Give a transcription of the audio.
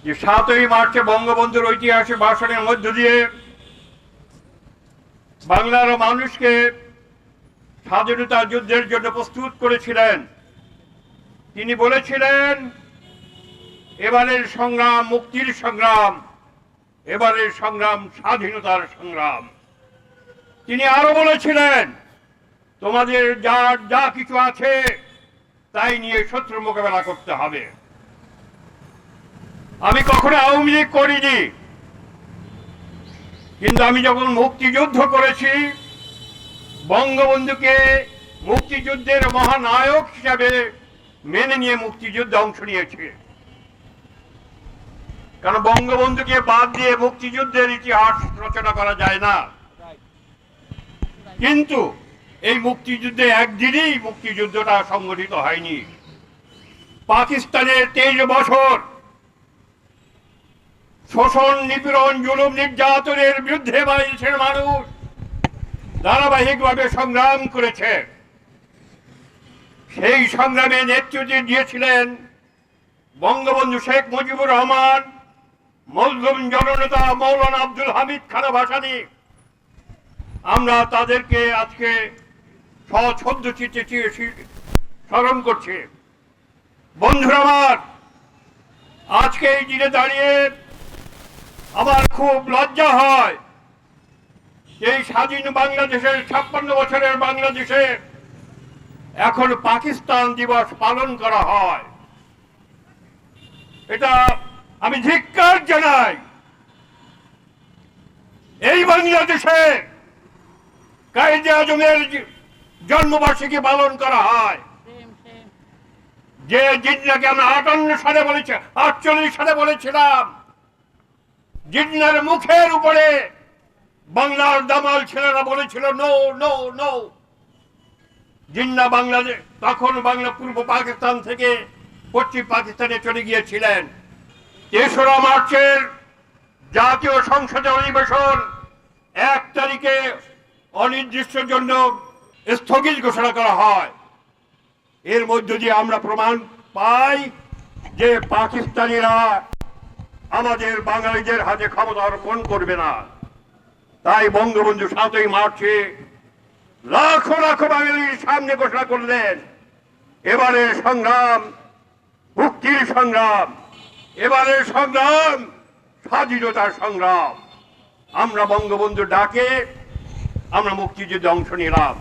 যে ৭ই মার্চে বঙ্গবন্ধুর ঐতিহাসিক ভাষণের মধ্য দিয়ে বাংলার মানুষকে স্বাধীনতা যুদ্ধের জন্য প্রস্তুত করেছিলেন। তিনি বলেছিলেন, এবারের সংগ্রাম মুক্তির সংগ্রাম, এবারের সংগ্রাম স্বাধীনতার সংগ্রাম। তিনি আরো বলেছিলেন, তোমাদের যার যা কিছু আছে তাই নিয়ে শত্রু মোকাবেলা করতে হবে। আমি কখনো আওয়ামী লীগ করিনি, কিন্তু আমি যখন মুক্তিযুদ্ধ করেছি, বঙ্গবন্ধুকে মুক্তিযুদ্ধের মহানায়ক হিসাবে মেনে নিয়ে মুক্তিযুদ্ধে অংশ নিয়েছে। কারণ বঙ্গবন্ধুকে বাদ দিয়ে মুক্তিযুদ্ধের ইতিহাস রচনা করা যায় না। কিন্তু এই মুক্তিযুদ্ধে একদিনেই মুক্তিযুদ্ধটা সংগঠিত হয়নি। পাকিস্তানের 23 বছর শোষণ, নিপীড়ন, জুলুম, নির্যাতনের বিরুদ্ধে বাংলাদেশের মানুষ ধারাবাহিকভাবে সংগ্রাম করেছে। সেই সংগ্রামে নেতৃত্ব দিয়েছিলেন বঙ্গবন্ধু শেখ মুজিবুর রহমান, মজলুম জননেতা মৌলানা আব্দুল হামিদ খান ভাসানী। আমরা তাদেরকে আজকে সশ্রদ্ধ চিত্তে স্মরণ করছি। বন্ধুরা আমার, আজকে এই দিনে দাঁড়িয়ে আমার খুব লজ্জা হয়, এই স্বাধীন বাংলাদেশের 56 বছরের বাংলাদেশে এখন পাকিস্তান দিবস পালন করা হয়। এটা আমি ধিক্কার জানাই। এই বাংলাদেশে কায়েদে আজমের জন্মবার্ষিকী পালন করা হয়, যে জিন্নাকে আমরা 58 সালে বলেছি, 48 সালে বলেছিলাম, জিন্নার মুখের উপরে বাংলার দামাল ছেলেরা বলেছিল no no no. Jinnah Bangladesh তখন বাংলা পূর্ব পাকিস্তান থেকে পশ্চিম পাকিস্তানে চলে গিয়েছিলেন। 3রা মার্চের জাতীয় সংসদের অধিবেশন 1 তারিখে অনির্দিষ্টের জন্য স্থগিত ঘোষণা করা হয়। এর মধ্য দিয়ে আমরা প্রমাণ পাই যে পাকিস্তানিরা আমাদের বাঙালিদের হাতে ক্ষমতা অর্পণ করবে না। তাই বঙ্গবন্ধু 7ই মার্চে লাখো লাখো বাঙালির সামনে ঘোষণা করলেন, এবারে সংগ্রাম মুক্তির সংগ্রাম, এবারে সংগ্রাম স্বাধীনতার সংগ্রাম। আমরা বঙ্গবন্ধু ডাকে আমরা মুক্তিযুদ্ধে অংশ নিলাম।